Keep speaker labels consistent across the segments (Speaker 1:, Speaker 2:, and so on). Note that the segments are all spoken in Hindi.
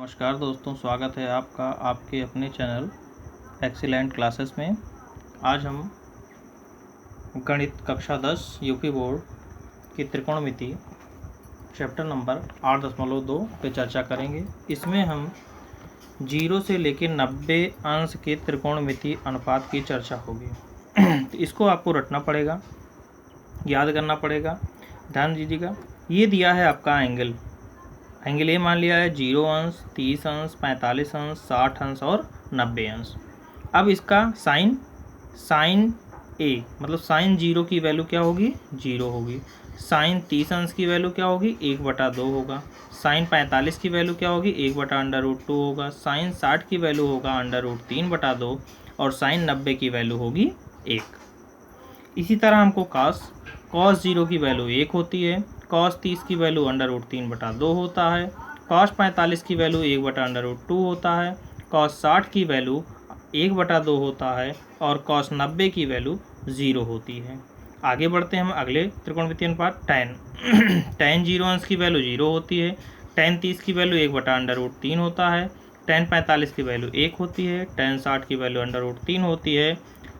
Speaker 1: नमस्कार दोस्तों, स्वागत है आपका आपके अपने चैनल एक्सीलेंट क्लासेस में। आज हम गणित कक्षा 10 यूपी बोर्ड की त्रिकोणमिति चैप्टर नंबर 8.2 पे चर्चा करेंगे। इसमें हम 0 से लेकर 90 अंश के त्रिकोणमिति अनुपात की चर्चा होगी। तो इसको आपको रटना पड़ेगा, याद करना पड़ेगा। ध्यान दीजिएगा, ये दिया है आपका एंगल ए मान लिया है 0 अंश, 30 अंश, 45 अंश, 60 अंश और 90 अंश। अब इसका साइन ए मतलब साइन 0 की वैल्यू क्या होगी? 0 होगी। साइन 30 अंश की वैल्यू क्या होगी? 1/2 होगा। साइन 45 की वैल्यू क्या होगी? 1/√2 होगा। साइन 60 की वैल्यू होगा √3/2 और साइन 90 की वैल्यू होगी 1। इसी तरह हमको कॉस 0 की वैल्यू 1 होती है। कॉस 30 की वैल्यू √3/2 होता है। कॉस 45 की वैल्यू 1/√2 होता है। कॉस 60 की वैल्यू 1/2 होता है और कॉस 90 की वैल्यू 0 होती है। आगे बढ़ते हैं हम अगले त्रिकोणमितीय अनुपात टैन। टैन 0 अंश की वैल्यू 0 होती है। टैन 30 की वैल्यू 1/√3 होता है। टैन 45 की वैल्यू 1 होती है। टैन 60 की वैल्यू √3 होती है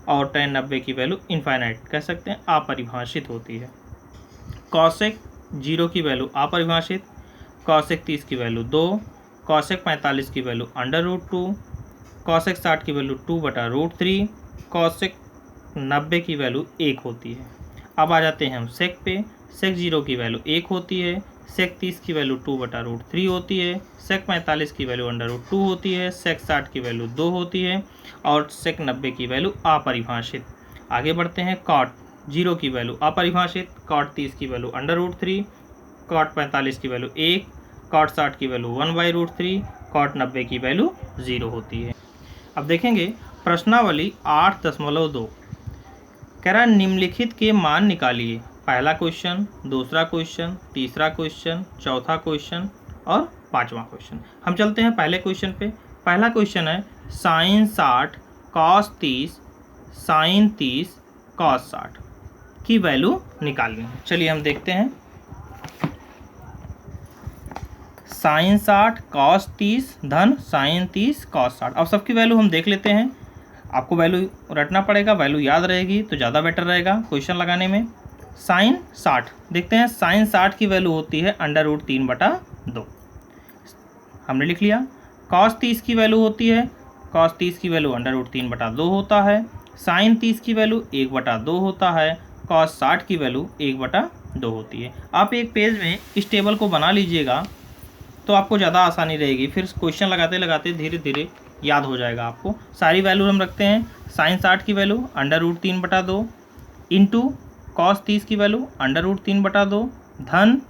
Speaker 1: और टैन 90 की वैल्यू इनफाइनाइट कह सकते हैं, अपरिभाषित होती है। कॉसेक 0 की वैल्यू अपरिभाषित, कॉसेक 30 की वैल्यू 2, कॉसेक 45 की वैल्यू √2, कॉसेक 60 की वैल्यू 2/√3, कॉसेक 90 की वैल्यू 1 होती है। अब आ जाते हैं हम सेक पे। सेक 0 की वैल्यू 1 होती है। सेक 30 की वैल्यू 2/√3 होती है। सेक 45 की वैल्यू √2 होती है। सेक 60 की वैल्यू 2 होती है और सेक 90 की वैल्यू अपरिभाषित। आगे बढ़ते हैं कॉट 0 की वैल्यू अपरिभाषित, कॉट 30 की वैल्यू √3, कॉट 45 की वैल्यू 1, कॉट 60 की वैल्यू 1/√3, कॉट 90 की वैल्यू 0 होती है। अब देखेंगे प्रश्नावली 8.2 कह रहा है निम्नलिखित के मान निकालिए। पहला क्वेश्चन, दूसरा क्वेश्चन, तीसरा क्वेश्चन, चौथा क्वेश्चन और पांचवा क्वेश्चन। हम चलते हैं पहले क्वेश्चन पे। पहला क्वेश्चन है साइन 60 कॉस 30 साइन 30 कॉस 60 की वैल्यू निकालनी है। चलिए हम देखते हैं। साइन 60 कॉस 30 धन साइन 30 कॉस 60। अब सबकी वैल्यू हम देख लेते हैं। आपको वैल्यू रटना पड़ेगा, वैल्यू याद रहेगी तो ज़्यादा बेटर रहेगा क्वेश्चन लगाने में। साइन 60 देखते हैं। साइन 60 की वैल्यू होती है √3/2, हमने लिख लिया। कॉस 30 की वैल्यू होती है, कॉस 30 की वैल्यू √3/2 होता है। साइन 30 की वैल्यू 1/2 होता है। कॉस 60 की वैल्यू 1/2 होती है। आप एक पेज में इस टेबल को बना लीजिएगा तो आपको ज़्यादा आसानी रहेगी, फिर क्वेश्चन लगाते लगाते धीरे धीरे याद हो जाएगा आपको। सारी वैल्यू हम रखते हैं। साइन 60 की वैल्यू √3/2 इंटू कॉस 30 की वैल्यू √3/2 धन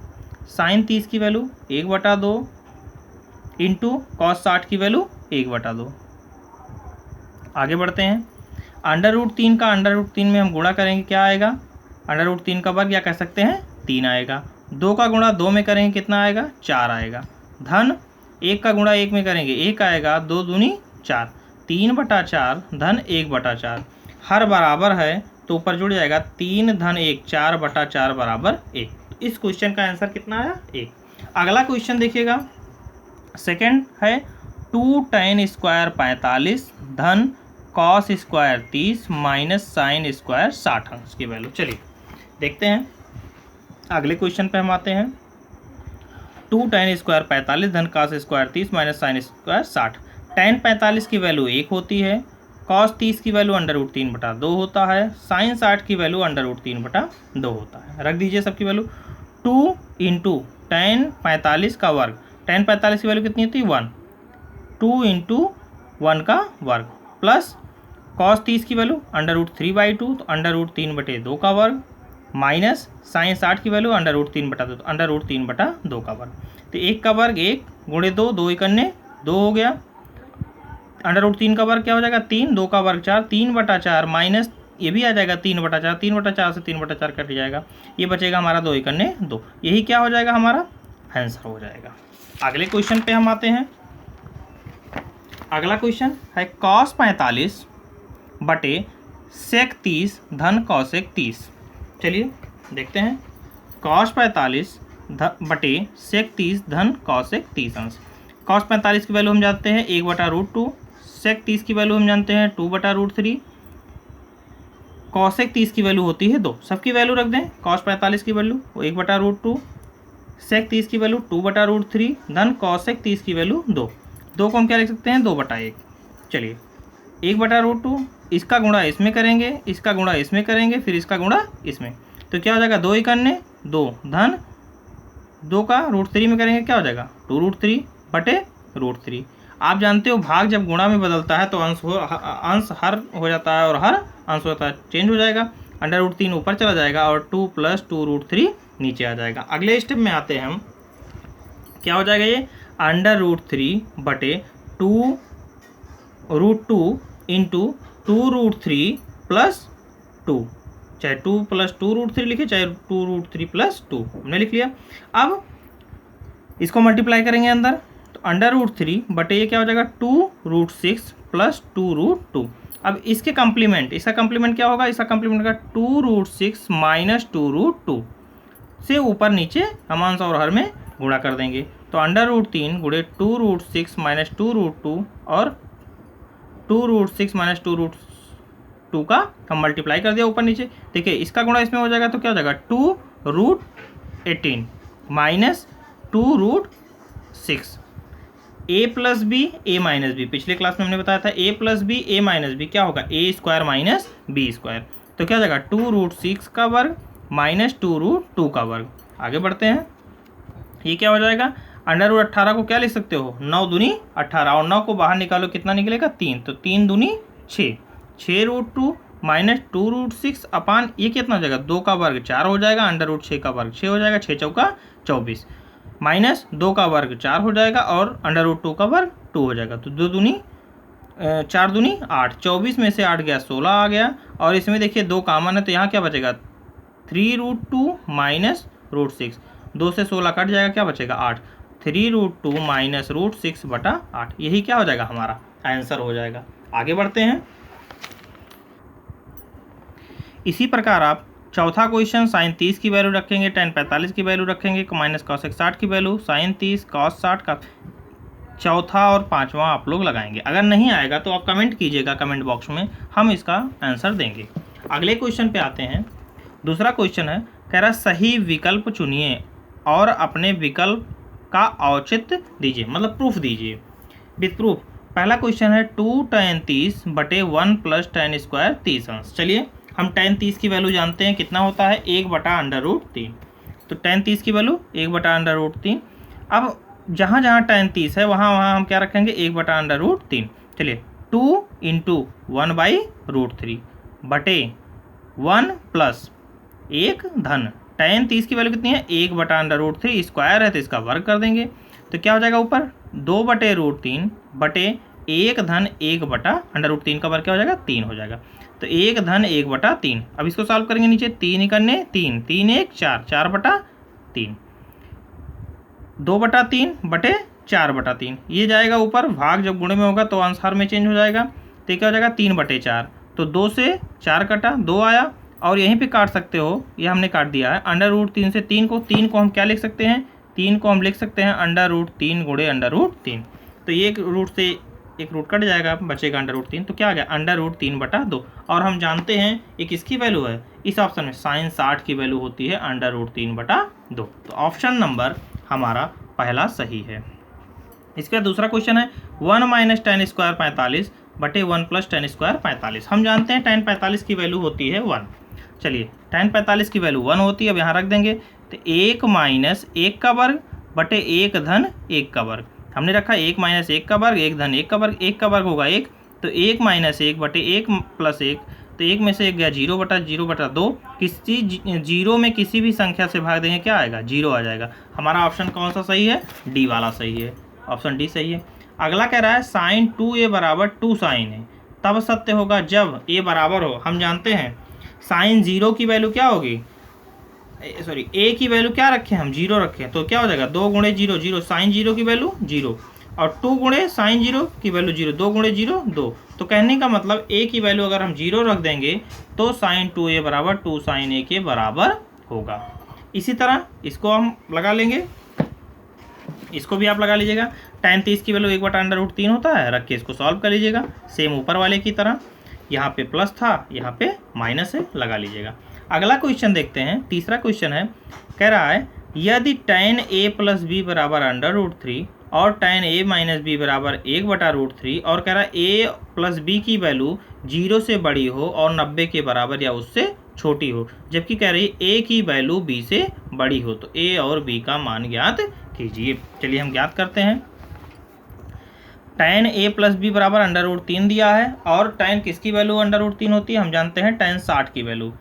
Speaker 1: साइन 30 की वैल्यू 1/2 इंटू कॉस 60 की वैल्यू 1/2। आगे बढ़ते हैं। √3 का √3 में हम गुणा करेंगे, क्या आएगा? √3 का वर्ग या कह सकते हैं 3 आएगा। 2 का गुणा 2 में करेंगे कितना आएगा? 4 आएगा। धन 1 का गुणा 1 में करेंगे 1 आएगा। 2 दूनी 4, 3/4 धन 1/4। हर बराबर है तो ऊपर जुड़ जाएगा 3 धन 1 4/4 बराबर 1। तो इस क्वेश्चन का आंसर कितना आया? 1। अगला क्वेश्चन देखिएगा, सेकंड है 2 tan स्क्वायर 45 धन cos square 30 minus sine square 60 अंश की वैल्यू। चलिए देखते हैं। अगले क्वेश्चन पे हम आते हैं। 2 tan स्क्वायर 45 धन cos square 30 minus sine square 60। tan 45 की वैल्यू 1 होती है। कॉस 30 की वैल्यू √3/2 होता है। साइन 60 की वैल्यू √3/2 होता है। रख दीजिए सबकी वैल्यू। 2 इंटू tan 45 का वर्ग, tan 45 की वैल्यू कितनी होती है? 1। 2 इंटू 1 का वर्ग प्लस कॉस 30 की वैल्यू √3/2 तो √3/2 का वर्ग माइनस साइन 60 की वैल्यू √3/2 तो √3/2 का वर्ग। तो 1 का वर्ग 1 गुणे 2, 2 1 2 हो गया। √3 का वर्ग क्या हो जाएगा? 3, 2 का वर्ग 4, 3/4 माइनस ये भी आ जाएगा 3/4, 3/4 से 3/4 कट जाएगा, ये बचेगा हमारा 2 1 2। यही क्या हो जाएगा? हमारा आंसर हो जाएगा। अगले क्वेश्चन पे हम आते हैं। अगला क्वेश्चन है कॉस 45 बटे सेक 30 धन कॉसेक 30। चलिए देखते हैं। कॉस 45 बटे सेक 30 धन कॉसेक 30 अंश। कॉस 45 की वैल्यू हम जानते हैं 1/√2, सेक 30 की वैल्यू हम जानते हैं 2/√3, कॉसेक 30 की वैल्यू होती है 2। सबकी वैल्यू रख दें, कॉस 45 की वैल्यू 1/√2, सेक 30 की वैल्यू 2/√3 धन कॉसेक 30 की वैल्यू 2। 2 को हम क्या लिख सकते हैं 2/1। चलिए 1/√2 इसका गुणा इसमें करेंगे, इसका गुणा इसमें करेंगे, फिर इसका गुणा इसमें, तो क्या हो जाएगा 2 इकन्ने 2 धन 2 का √3 में करेंगे क्या हो जाएगा 2√3/√3। आप जानते हो भाग जब गुणा में बदलता है तो अंश हर हो जाता है और हर अंश होता है चेंज हो जाएगा। √3 ऊपर चला जाएगा और 2 + 2√3 नीचे आ जाएगा। अगले स्टेप में आते हैं हम, क्या हो जाएगा ये √3/2√2 इंटू 2√3 + 2, चाहे 2 + 2√3 लिखे चाहे 2√3 + 2 हमने लिख लिया। अब इसको मल्टीप्लाई करेंगे अंदर, तो √3 बटे ये क्या हो जाएगा 2√6 + 2√2। अब इसके कंप्लीमेंट, इसका कंप्लीमेंट क्या होगा, इसका कंप्लीमेंट होगा 2√6 - 2√2 से ऊपर नीचे हम अंश और हर में गुणा कर देंगे। तो √3 गुणे 2√6 - 2√2 और 2√6 - 2√2 का हम मल्टीप्लाई कर दिया ऊपर नीचे। देखिए इसका गुणा इसमें हो जाएगा तो क्या हो जाएगा 2√18 - 2√6। a + b a - b, पिछले क्लास में हमने बताया था a + b a - b क्या होगा a² - b²। तो क्या हो जाएगा 2√6 का वर्ग - 2√2 का वर्ग। आगे बढ़ते हैं, ये क्या हो जाएगा √18 को क्या लिख सकते हो 9 दूनी 18 और 9 को बाहर निकालो कितना निकलेगा 3, तो 3 दूनी 6, 6√2 - 2√6 अपान ये कितना हो जाएगा 2 का वर्ग 4 हो जाएगा, √6 का वर्ग 6 हो जाएगा, 6 चौका 24 माइनस 2 का वर्ग 4 हो जाएगा और √2 का वर्ग 2 हो जाएगा। तो 2 दूनी 4 दूनी 8, 24 में से 8 गया 16 आ गया और इसमें देखिए 2 कॉमन है तो यहाँ क्या बचेगा 3√2 माइनस √6, 2 से 16 कट जाएगा क्या बचेगा 8, 3√2 माइनस √6/8, यही क्या हो जाएगा हमारा आंसर हो जाएगा। आगे बढ़ते हैं, इसी प्रकार आप चौथा क्वेश्चन sin 30 की वैल्यू रखेंगे, tan 45 की वैल्यू रखेंगे, माइनस cos 60 की वैल्यू, sin 30 cos 60 का चौथा और पांचवा आप लोग लगाएंगे। अगर नहीं आएगा तो आप कमेंट कीजिएगा कमेंट बॉक्स में, हम इसका आंसर देंगे। अगले क्वेश्चन पे आते हैं। दूसरा क्वेश्चन है, कह रहा सही विकल्प चुनिए और अपने विकल्प का औचित्य दीजिए, मतलब प्रूफ दीजिए विथ प्रूफ। पहला क्वेश्चन है 2 tan 30 बटे 1 + tan² 30 अंश। चलिए हम tan 30 की वैल्यू जानते हैं कितना होता है 1/√3, तो tan 30 की वैल्यू 1/√3। अब जहाँ जहाँ tan 30 है वहाँ वहाँ हम क्या रखेंगे 1/√3। चलिए 2 × 1/√3 बटे 1 + 1 धन tan 30 की वैल्यू कितनी है 1/√3, स्क्वायर है तो इसका वर्ग कर देंगे, तो क्या हो जाएगा ऊपर 2/√3 बटे 1 धन 1/√3 का वर्ग क्या हो जाएगा 3 हो जाएगा, तो 1 धन 1/3। अब इसको सॉल्व करेंगे, नीचे 3 इकन्ने 3, 3 1 4, 4/3, 2/3 बटे 4/3, ये जाएगा ऊपर, भाग जब गुणे में होगा तो अंश हर में चेंज हो जाएगा, तो क्या हो जाएगा 3/4, तो 2 से 4 कटा 2 आया और यहीं पे काट सकते हो, ये हमने काट दिया है √3 से 3 को हम क्या लिख सकते हैं 3 को हम लिख सकते हैं √3 गुणे √3, तो ये एक रूट से एक रूट कट जाएगा बचेगा √3, तो क्या आ गया √3/2। और हम जानते हैं ये किसकी वैल्यू है इस ऑप्शन में sin 60 की वैल्यू होती है √3/2, तो ऑप्शन नंबर हमारा पहला सही है। इसके बाद दूसरा क्वेश्चन है 1 - tan² 45 बटे 1 + tan² 45। हम जानते हैं tan 45 की वैल्यू होती है 1। चलिए tan 45 की वैल्यू 1 होती है, अब यहाँ रख देंगे, तो 1 - 1 का वर्ग बटे 1 धन 1 का वर्ग, हमने रखा 1 - 1 का वर्ग 1 धन 1 का वर्ग, 1 का वर्ग होगा 1, तो 1 - 1 बटे 1 + 1, तो 1 में से 1 गया 0/0/2, किसी 0 में किसी भी संख्या से भाग देंगे क्या आएगा 0 आ जाएगा। हमारा ऑप्शन कौन सा सही है डी वाला सही है, ऑप्शन डी सही है। अगला कह रहा है sin 2a = 2 sin a तब सत्य होगा जब a बराबर हो, हम जानते हैं sin 0 की वैल्यू क्या होगी, सॉरी a की वैल्यू क्या रखें हम 0 रखें, तो क्या हो जाएगा 2 × 0 0, sin 0 की वैल्यू 0 और 2 × sin 0 की वैल्यू 0, 2 × 0 2, तो कहने का मतलब a की वैल्यू अगर हम 0 रख देंगे तो sin 2a = 2 sin a के बराबर होगा। इसी तरह इसको हम लगा लेंगे, इसको भी आप लगा लीजिएगा। tan 30 की वैल्यू 1/√3 होता है, रख के इसको सॉल्व कर लीजिएगा सेम ऊपर वाले की तरह। यहाँ पे प्लस था, यहाँ पे माइनस है, लगा लीजिएगा। अगला क्वेश्चन देखते हैं, तीसरा क्वेश्चन है, कह रहा है यदि tan a + b बराबर √3 और tan a - b बराबर 1/√3 और कह रहा है a + b की वैल्यू 0 से बड़ी हो और 90 के बराबर या उससे छोटी हो, जबकि कह रही है a की वैल्यू b से बड़ी हो, तो a और b का मान ज्ञात कीजिए। चलिए हम ज्ञात करते हैं। tan a + b बराबर √3 दिया है और tan किसकी वैल्यू √3 होती है, हम जानते हैं tan 60 की वैल्यू,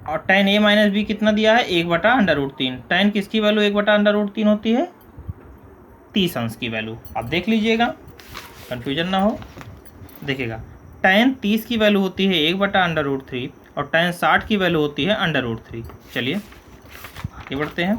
Speaker 1: और tan a - b कितना दिया है 1/√3। tan किसकी वैल्यू 1/√3 होती है, 30 अंश की वैल्यू। आप देख लीजिएगा, कन्फ्यूजन ना हो। देखिएगा tan 30 की वैल्यू होती है 1/√3 और tan 60 की वैल्यू होती है √3। चलिए आगे बढ़ते हैं।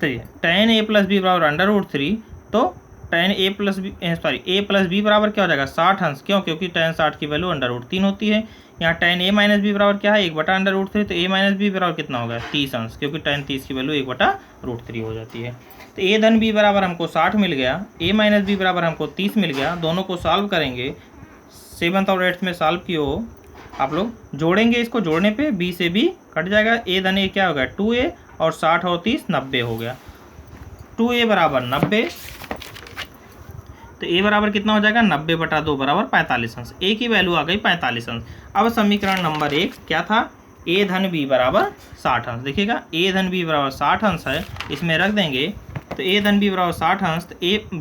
Speaker 1: तो tan a + b बराबर √3, तो tan a + b बराबर क्या हो जाएगा 60 अंश। क्यों? क्योंकि tan 60 की वैल्यू √3 होती है। यहाँ tan a - b बराबर क्या है 1/√3, तो a - b बराबर कितना होगा 30 अंश, क्योंकि tan 30 की वैल्यू 1/√3 हो जाती है। तो a धन b बराबर हमको 60 मिल गया, a - b बराबर हमको 30 मिल गया। दोनों को सॉल्व करेंगे, 7th और 8th में सॉल्व किए हो आप लोग, जोड़ेंगे, इसको जोड़ने पे b से b कट जाएगा, a धन a क्या होगा 2a और 60 और 30 90 हो गया। 2a बराबर 90, तो a बराबर कितना हो जाएगा 90/2 बराबर 45 अंश। a की वैल्यू आ गई 45 अंश। अब समीकरण नंबर 1 क्या था, a धन b बराबर 60 अंश। देखिएगा a धन b बराबर 60 अंश है, इसमें रख देंगे, तो a धन b बराबर 60 अंश, तो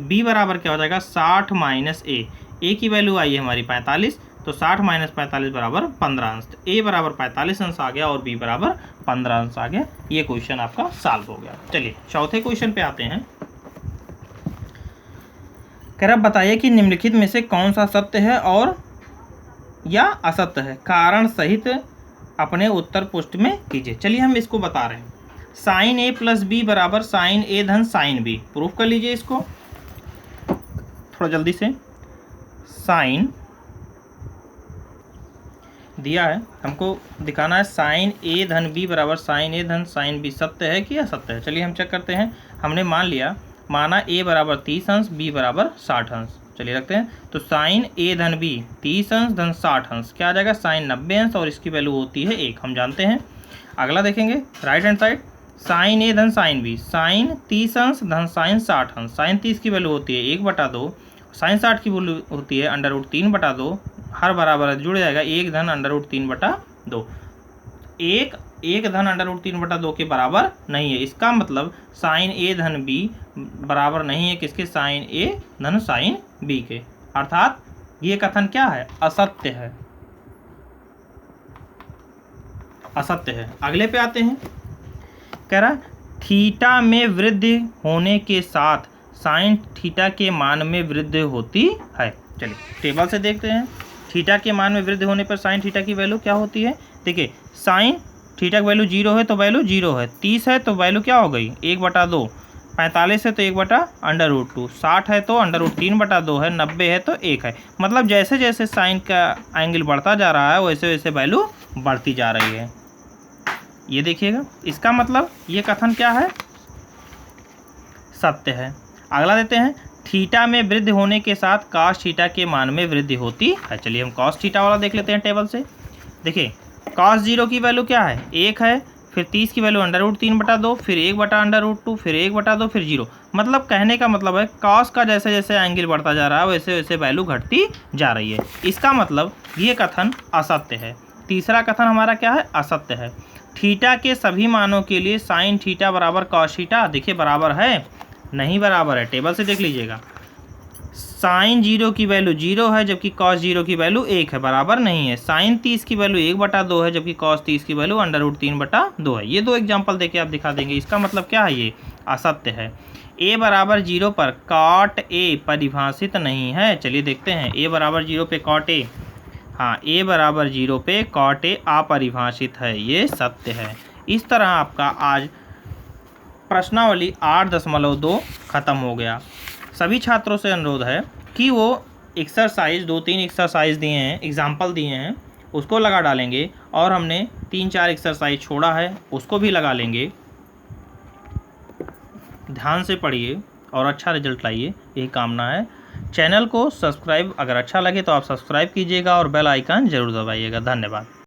Speaker 1: b बराबर क्या हो जाएगा 60 - a की वैल्यू आई है हमारी 45, तो 60 - 45 बराबर 15 अंश। तो a बराबर 45 अंश आ गया और b बराबर 15 अंश आ गया। ये क्वेश्चन आपका सॉल्व हो गया। चलिए चौथे क्वेश्चन पे आते हैं। कह रहा बताइए कि निम्नलिखित में से कौन सा सत्य है और या असत्य है, कारण सहित अपने उत्तर पुष्ट में कीजिए। चलिए हम इसको बता रहे हैं। sin a + b बराबर sin a धन sin b, प्रूफ कर लीजिए इसको थोड़ा जल्दी से। sin दिया है, हमको दिखाना है sin a धन b बराबर sin a धन sin b सत्य है कि असत्य है। चलिए हम चेक करते हैं। हमने माना a बराबर 30 अंश, b बराबर 60 अंश। चलिए रखते हैं, तो sin a धन b 30 अंश धन 60 अंश क्या आ जाएगा sin 90 अंश, और इसकी वैल्यू होती है 1, हम जानते हैं। अगला देखेंगे right hand side, sin a धन sin b sin 30 अंश धन sin 60 अंश। sin 30 की वैल्यू होती है 1/2, sin 60 की वैल्यू होती है √3/2, हर बराबर जुड़ जाएगा 1 धन √3/2। एक धन √3/2 के बराबर नहीं है, इसका मतलब sin a धन b बराबर नहीं है किसके, sin a धन sin b के, अर्थात ये कथन क्या है, असत्य है, असत्य है। अगले पे आते हैं। कह रहा थीटा में वृद्धि होने के साथ sin थीटा के मान में वृद्धि होती है। चलिए टेबल से देखते हैं। थीटा के मान में वृद्धि होने पर sin थीटा की वैल्यू क्या होती है। देखिए sin थीटा की वैल्यू 0 है तो वैल्यू 0 है, 30 है तो वैल्यू क्या हो गई 1/2, 45 है तो 1/√2, 60 है तो √3/2 है, 90 है तो 1 है। मतलब जैसे जैसे साइन का एंगल बढ़ता जा रहा है वैसे वैसे वैल्यू बढ़ती जा रही है। ये देखिएगा, इसका मतलब ये कथन क्या है, सत्य है। अगला देते हैं, थीटा में वृद्धि होने के साथ cos थीटा के मान में वृद्धि होती है। चलिए हम cos थीटा वाला देख लेते हैं टेबल से। देखिए cos 0 की वैल्यू क्या है 1 है, फिर 30 की वैल्यू √3/2, फिर 1/√2, फिर 1/2, फिर 0। मतलब कहने का मतलब है cos का जैसे जैसे एंगल बढ़ता जा रहा है वैसे वैसे वैल्यू घटती जा रही है। इसका मतलब ये कथन असत्य है। तीसरा कथन हमारा क्या है, असत्य है। थीटा के सभी मानों के लिए sin थीटा बराबर cos थीटा, देखिए बराबर है नहीं बराबर है, टेबल से देख लीजिएगा। sin 0 की वैल्यू 0 है जबकि cos 0 की वैल्यू 1 है, बराबर नहीं है। sin 30 की वैल्यू 1/2 है जबकि cos 30 की वैल्यू √3/2 है। ये दो एग्जांपल देके आप दिखा देंगे। इसका मतलब क्या है, ये असत्य है। a बराबर 0 पर cot a परिभाषित नहीं है। चलिए देखते हैं, a बराबर 0 पे cot a, हाँ a बराबर 0 पे cot a अपरिभाषित है, ये सत्य है। इस तरह आपका आज प्रश्नावली 8.2 खत्म हो गया। सभी छात्रों से अनुरोध है कि वो एक्सरसाइज 2-3 एक्सरसाइज दिए हैं, एग्जाम्पल दिए हैं, उसको लगा डालेंगे, और हमने 3-4 एक्सरसाइज छोड़ा है उसको भी लगा लेंगे। ध्यान से पढ़िए और अच्छा रिजल्ट लाइए, यही कामना है। चैनल को सब्सक्राइब अगर अच्छा लगे तो आप सब्सक्राइब कीजिएगा और बेल आइकन जरूर दबाइएगा। धन्यवाद।